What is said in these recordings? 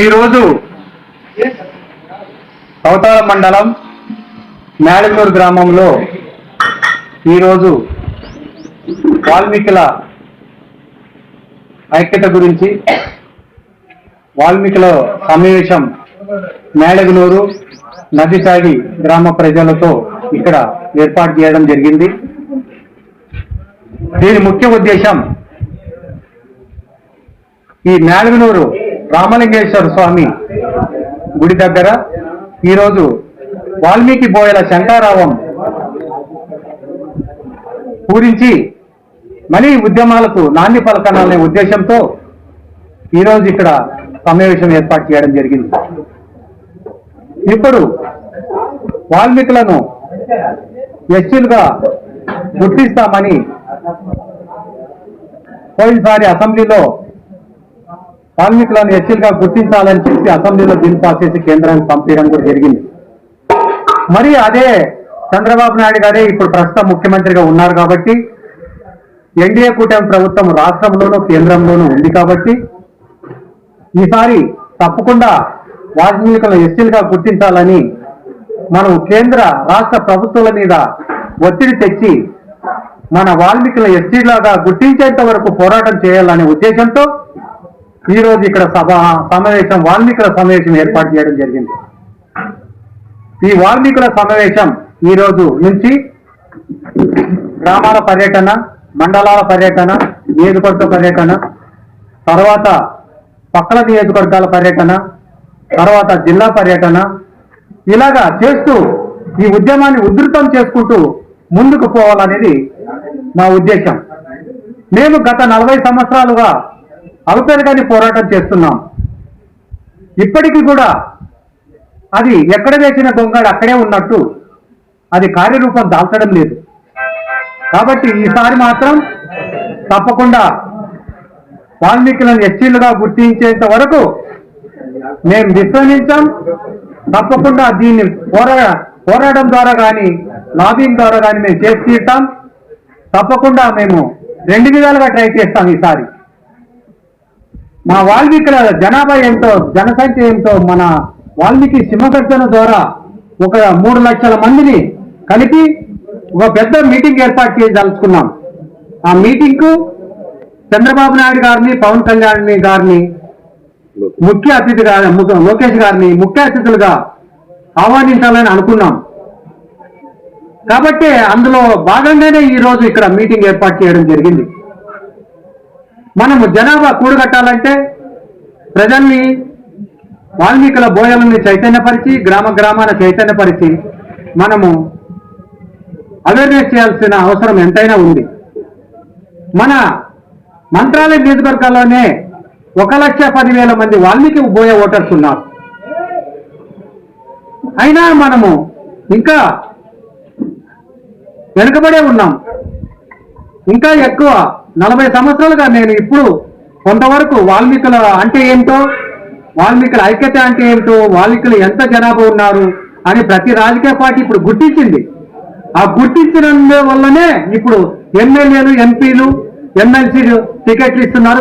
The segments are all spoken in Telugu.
ఈరోజు అవతార మండలం మేడగనూరు గ్రామంలో ఈరోజు వాల్మీకుల ఐక్యత గురించి వాల్మీకుల సమావేశం మేడగనూరు నదిసాగి గ్రామ ప్రజలతో ఇక్కడ ఏర్పాటు చేయడం జరిగింది. దీని ముఖ్య ఉద్దేశం ఈ మేడగనూరు రామలింగేశ్వర స్వామి గుడి దగ్గర ఈరోజు వాల్మీకి బోయల శంకరావం పూరించి మళ్ళీ ఉద్యమాలకు నాంది పలకాలనే ఉద్దేశంతో ఈరోజు ఇక్కడ సమావేశం ఏర్పాటు చేయడం జరిగింది. ఇప్పుడు వాల్మీకులను ఎస్టీలుగా గుర్తిస్తామని పోయినసారి అసెంబ్లీలో వాల్మీకులను ఎస్టీలుగా గుర్తించాలని చెప్పి అసెంబ్లీలో బిల్ పాస్ చేసి కేంద్రానికి పంపించడం కూడా జరిగింది. మరి అదే చంద్రబాబు నాయుడు గారే ఇప్పుడు ప్రస్తుతం ముఖ్యమంత్రిగా ఉన్నారు కాబట్టి ఎన్డీఏ కూటమి ప్రభుత్వం రాష్ట్రంలోనూ కేంద్రంలోనూ ఉంది కాబట్టి ఈసారి తప్పకుండా వాల్మీకులను ఎస్టీలుగా గుర్తించాలని మనం కేంద్ర రాష్ట్ర ప్రభుత్వాల మీద ఒత్తిడి తెచ్చి మన వాల్మీకుల ఎస్టీలాగా గుర్తించేంత వరకు పోరాటం చేయాలనే ఉద్దేశంతో ఈరోజు ఇక్కడ సమావేశం వాల్మీకుల సమావేశం ఏర్పాటు చేయడం జరిగింది. ఈ వాల్మీకుల సమావేశం ఈ రోజు నుంచి గ్రామాల పర్యటన, మండలాల పర్యటన, నియోజకవర్గ పర్యటన, తర్వాత పక్కల నియోజకవర్గాల పర్యటన, తర్వాత జిల్లా పర్యటన, ఇలాగా చేస్తూ ఈ ఉద్యమాన్ని ఉధృతం చేసుకుంటూ ముందుకు పోవాలనేది మా ఉద్దేశం. మేము గత 40 సంవత్సరాలుగా అల్పెరగాని పోరాటం చేస్తున్నాం. ఇప్పటికీ కూడా అది ఎక్కడ వేసిన గొంగళి అక్కడే ఉన్నట్టు అది కార్యరూపం దాల్చడం లేదు. కాబట్టి ఈసారి మాత్రం తప్పకుండా వాల్మీకులను ఎస్టీలుగా గుర్తించేంత వరకు మేము విశ్రమించాం. తప్పకుండా దీన్ని పోరాటం ద్వారా కానీ లాబింగ్ ద్వారా కానీ మేము చేసి తీరుతాం. తప్పకుండా మేము 2 విధాలుగా ట్రై చేస్తాం. ఈసారి మా వాల్మీకుల జనాభా ఏంటో, జనసంఖ్య ఏంటో, మన వాల్మీకి సింహగర్జన ద్వారా ఒక 3 లక్షల మందిని కలిపి ఒక పెద్ద మీటింగ్ ఏర్పాటు చేయదలుచుకున్నాం. ఆ మీటింగ్కు చంద్రబాబు నాయుడు గారిని, పవన్ కళ్యాణ్ గారిని ముఖ్య అతిథిగా, లోకేష్ గారిని ముఖ్య అతిథులుగా ఆహ్వానించాలని అనుకున్నాం. కాబట్టి అందులో భాగంగానే ఈరోజు ఇక్కడ మీటింగ్ ఏర్పాటు చేయడం జరిగింది. మనము జనాభా కూడగట్టాలంటే ప్రజల్ని, వాల్మీకుల బోయలని చైతన్యపరిచి, గ్రామాన చైతన్యపరిచి మనము అవేర్నెస్ చేయాల్సిన అవసరం ఎంతైనా ఉంది. మన మంత్రాలయ నియోజకవర్గాల్లోనే 1,10,000 మంది వాల్మీకి బోయ ఓటర్స్ ఉన్నారు. అయినా మనము ఇంకా వెనుకబడే ఉన్నాం. ఇంకా ఎక్కువ 40 సంవత్సరాలుగా నేను ఇప్పుడు కొంతవరకు వాల్మీకుల అంటే ఏంటో, వాల్మీకుల ఐక్యత అంటే ఏంటో, వాల్మీకులు ఎంత జనాభా ఉన్నారు అని ప్రతి రాజకీయ పార్టీ ఇప్పుడు గుర్తించింది. ఆ గుర్తించిన వల్లనే ఇప్పుడు ఎమ్మెల్యేలు, ఎంపీలు, ఎమ్మెల్సీ టికెట్లు ఇస్తున్నారు,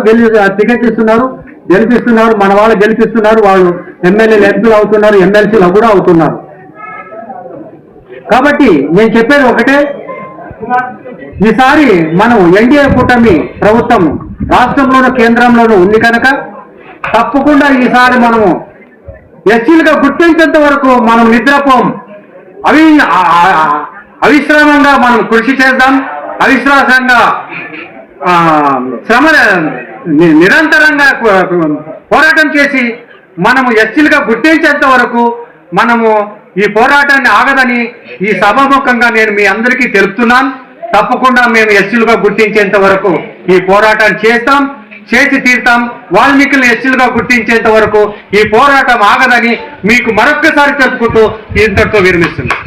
గెలిపిస్తున్నారు. మన వాళ్ళు గెలిపిస్తున్నారు, వాళ్ళు ఎమ్మెల్యేలు, ఎంపీలు అవుతున్నారు, ఎమ్మెల్సీలు కూడా అవుతున్నారు. కాబట్టి నేను చెప్పేది ఒకటే, ఈసారి మనం ఎన్డీఏ కూటమి ప్రభుత్వం రాష్ట్రంలోనూ కేంద్రంలోనూ ఉంది కనుక తప్పకుండా ఈసారి మనము ఎస్టీలుగా గుర్తించేంత వరకు మనం నిద్రపోం. అవిశ్రామంగా మనం కృషి చేద్దాం. అవిశ్వాసంగా నిరంతరంగా పోరాటం చేసి మనము ఎస్టీలుగా గుర్తించేంత వరకు మనము ఈ పోరాటాన్ని ఆగదని ఈ సభాముఖంగా నేను మీ అందరికీ తెలుపుతున్నాను. తప్పకుండా మేము ఎస్టీలుగా గుర్తించేంత వరకు ఈ పోరాటాన్ని చేస్తాం, చేసి తీరుతాం. వాల్మీకులను ఎస్టీలుగా గుర్తించేంత వరకు ఈ పోరాటం ఆగదని మీకు మరొక్కసారి చెప్పుకుంటూ ఇంతటితో విరమిస్తున్నాను.